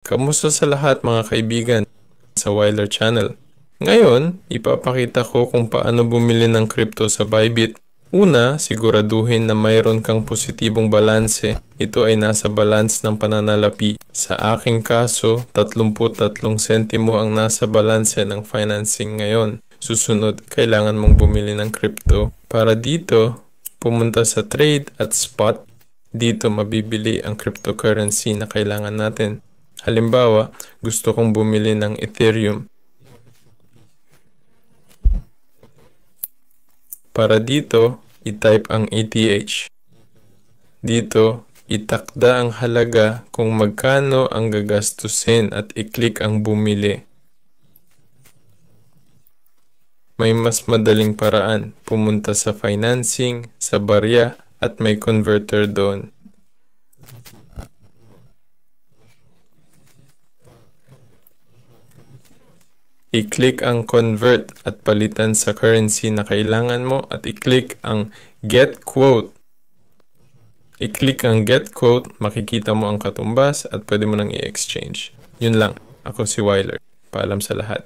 Kamusta sa lahat mga kaibigan sa Wyler Channel? Ngayon, ipapakita ko kung paano bumili ng crypto sa Bybit. Una, siguraduhin na mayroon kang positibong balanse. Ito ay nasa balance ng pananalapi. Sa aking kaso, 33 sentimo ang nasa balanse ng financing ngayon. Susunod, kailangan mong bumili ng crypto. Para dito, pumunta sa trade at spot. Dito mabibili ang cryptocurrency na kailangan natin. Halimbawa, gusto kong bumili ng Ethereum. Para dito, i-type ang ETH. Dito, itakda ang halaga kung magkano ang gagastusin at i-click ang bumili. May mas madaling paraan. Pumunta sa financing, sa barya, at may converter doon. I-click ang convert at palitan sa currency na kailangan mo at i-click ang get quote. I-click ang get quote, makikita mo ang katumbas at pwede mo nang i-exchange. Yun lang. Ako si Wyler. Paalam sa lahat.